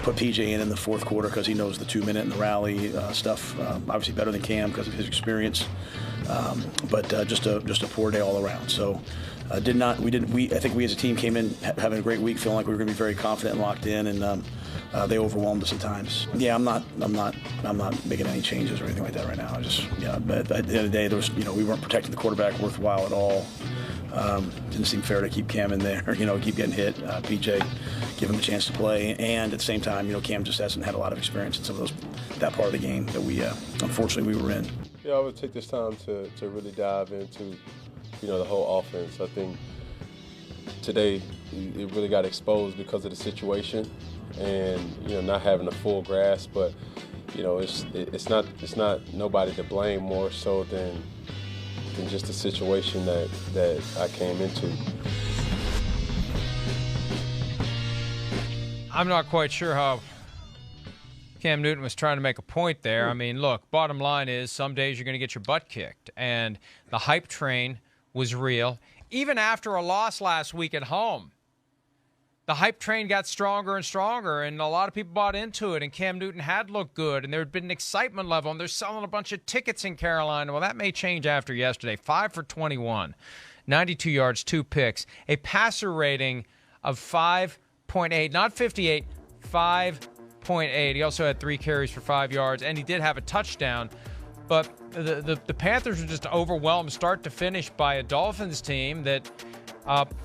put PJ in the fourth quarter because he knows the 2-minute and the rally stuff. Obviously better than Cam because of his experience, but just a poor day all around. So I think we as a team came in having a great week, feeling like we were going to be very confident and locked in, and they overwhelmed us at times. Yeah, I'm not making any changes or anything like that right now. But at the end of the day, there was, we weren't protecting the quarterback worthwhile at all. Didn't seem fair to keep Cam in there, keep getting hit. PJ, give him a chance to play, and at the same time, Cam just hasn't had a lot of experience in some of that part of the game that we, unfortunately, we were in. Yeah, I would take this time to really dive into, the whole offense. I think today it really got exposed because of the situation, and not having a full grasp. But it's not nobody to blame more so than just the situation that I came into. I'm not quite sure how Cam Newton was trying to make a point there. I mean, look, bottom line is some days you're going to get your butt kicked, and the hype train was real. Even after a loss last week at home, the hype train got stronger and stronger, and a lot of people bought into it, and Cam Newton had looked good, and there had been an excitement level, and they're selling a bunch of tickets in Carolina. Well, that may change after yesterday. 5 for 21, 92 yards, 2 picks, a passer rating of 5.8, not 58, 5.8. He also had 3 carries for 5 yards, and he did have a touchdown. But the Panthers were just overwhelmed start to finish by a Dolphins team that,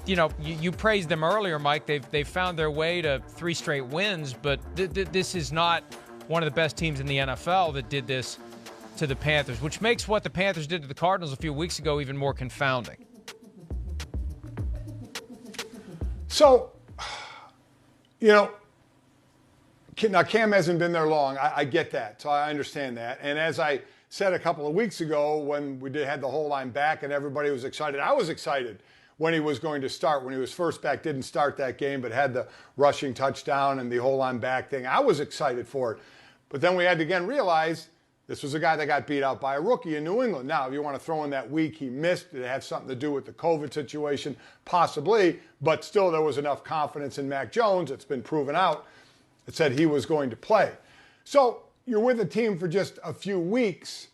you praised them earlier, Mike. They've found their way to 3 straight wins, but this is not one of the best teams in the NFL that did this to the Panthers, which makes what the Panthers did to the Cardinals a few weeks ago even more confounding. So, now Cam hasn't been there long. I get that, so I understand that. And as I said a couple of weeks ago when we had the whole line back and everybody was excited, I was excited when he was going to start. When he was first back, didn't start that game, but had the rushing touchdown and the whole line back thing. I was excited for it. But then we had to again realize this was a guy that got beat out by a rookie in New England. Now, if you want to throw in that week he missed, did it have something to do with the COVID situation? Possibly, but still there was enough confidence in Mac Jones, it's been proven out, that said he was going to play. So you're with a team for just a few weeks.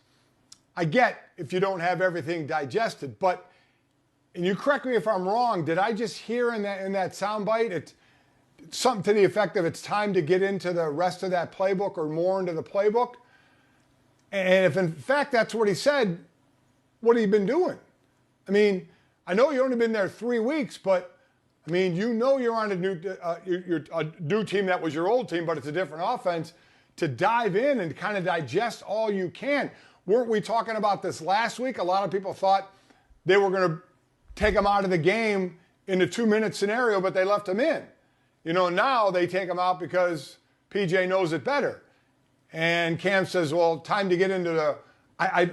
I get if you don't have everything digested, but, and you correct me if I'm wrong, did I just hear in that soundbite, it's something to the effect of it's time to get into the rest of that playbook or more into the playbook? And if in fact that's what he said, what have you been doing? I mean, I know you've only been there 3 weeks, but I mean, you're on a new team that was your old team, but it's a different offense. To dive in and kind of digest all you can. Weren't we talking about this last week? A lot of people thought they were going to take him out of the game in the 2-minute scenario, but they left him in. Now they take him out because PJ knows it better. And Cam says, well, time to get into the...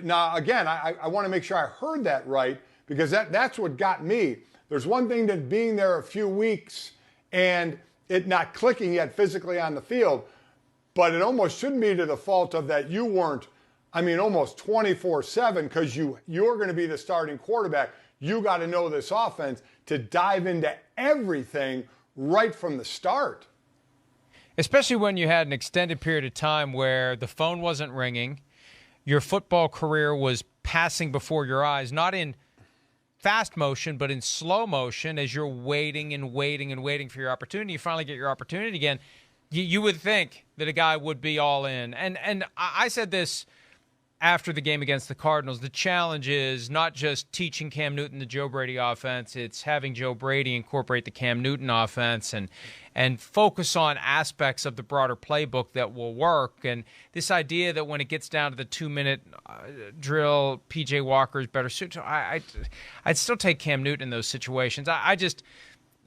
Now, again, I want to make sure I heard that right, because that's what got me. There's one thing that being there a few weeks and it not clicking yet physically on the field, but it almost shouldn't be to the fault of that you weren't, almost 24/7, because you're going to be the starting quarterback. You got to know this offense to dive into everything right from the start. Especially when you had an extended period of time where the phone wasn't ringing, your football career was passing before your eyes, not in fast motion, but in slow motion as you're waiting and waiting and waiting for your opportunity. You finally get your opportunity again. You would think that a guy would be all in. And I said this after the game against the Cardinals. The challenge is not just teaching Cam Newton the Joe Brady offense. It's having Joe Brady incorporate the Cam Newton offense and focus on aspects of the broader playbook that will work. And this idea that when it gets down to the 2-minute drill, P.J. Walker is better suited. I'd still take Cam Newton in those situations.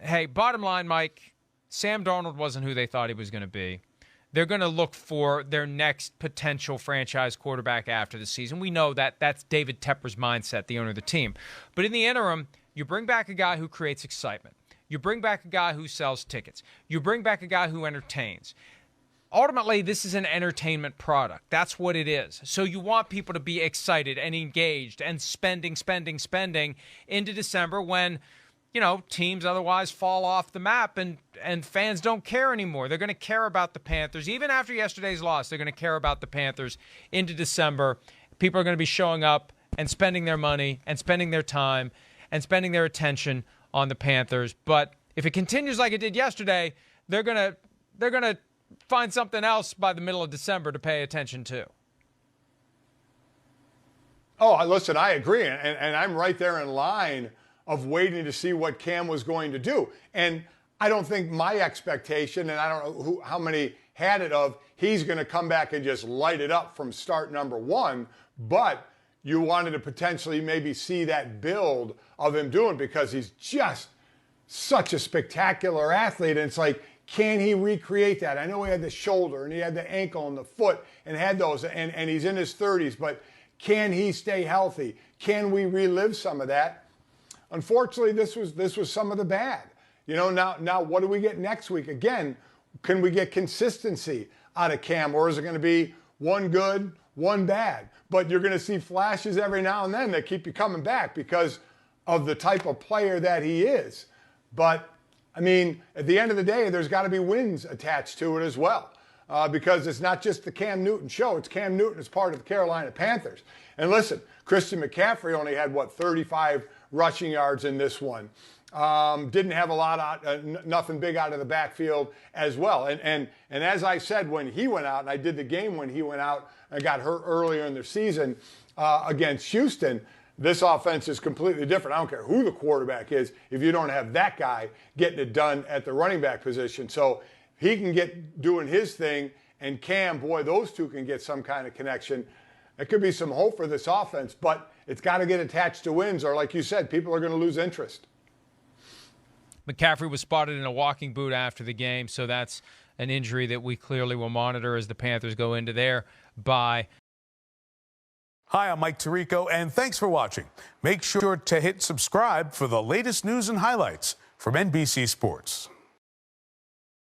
Hey, bottom line, Mike, Sam Darnold wasn't who they thought he was going to be. They're going to look for their next potential franchise quarterback after the season. We know that that's David Tepper's mindset, the owner of the team. But in the interim, you bring back a guy who creates excitement. You bring back a guy who sells tickets. You bring back a guy who entertains. Ultimately, this is an entertainment product. That's what it is. So you want people to be excited and engaged and spending into December when, teams otherwise fall off the map and fans don't care anymore. They're going to care about the Panthers. Even after yesterday's loss, they're going to care about the Panthers into December. People are going to be showing up and spending their money and spending their time and spending their attention on the Panthers. But if it continues like it did yesterday, they're going to find something else by the middle of December to pay attention to. Oh, listen, I agree. And I'm right there in line of waiting to see what Cam was going to do. And I don't think my expectation, and I don't know how many had it of, he's going to come back and just light it up from start number one. But you wanted to potentially maybe see that build of him doing, because he's just such a spectacular athlete. And it's like, can he recreate that? I know he had the shoulder and he had the ankle and the foot and had those, and he's in his 30s, but can he stay healthy? Can we relive some of that? Unfortunately, this was some of the bad. Now what do we get next week? Again, can we get consistency out of Cam, or is it going to be one good, one bad? But you're going to see flashes every now and then that keep you coming back because of the type of player that he is. But, I mean, at the end of the day, there's got to be wins attached to it as well. Because it's not just the Cam Newton show. It's Cam Newton as part of the Carolina Panthers. And listen, Christian McCaffrey only had, 35 rushing yards in this one. Didn't have a lot nothing big out of the backfield as well. And as I said when he went out, and I did the game when he went out and got hurt earlier in the season against Houston, this offense is completely different. I don't care who the quarterback is if you don't have that guy getting it done at the running back position. So he can get doing his thing, and Cam, boy, those two can get some kind of connection. There could be some hope for this offense, but it's got to get attached to wins, or like you said, people are going to lose interest. McCaffrey was spotted in a walking boot after the game, so that's an injury that we clearly will monitor as the Panthers go into their bye. Hi, I'm Mike Tirico, and thanks for watching. Make sure to hit subscribe for the latest news and highlights from NBC Sports.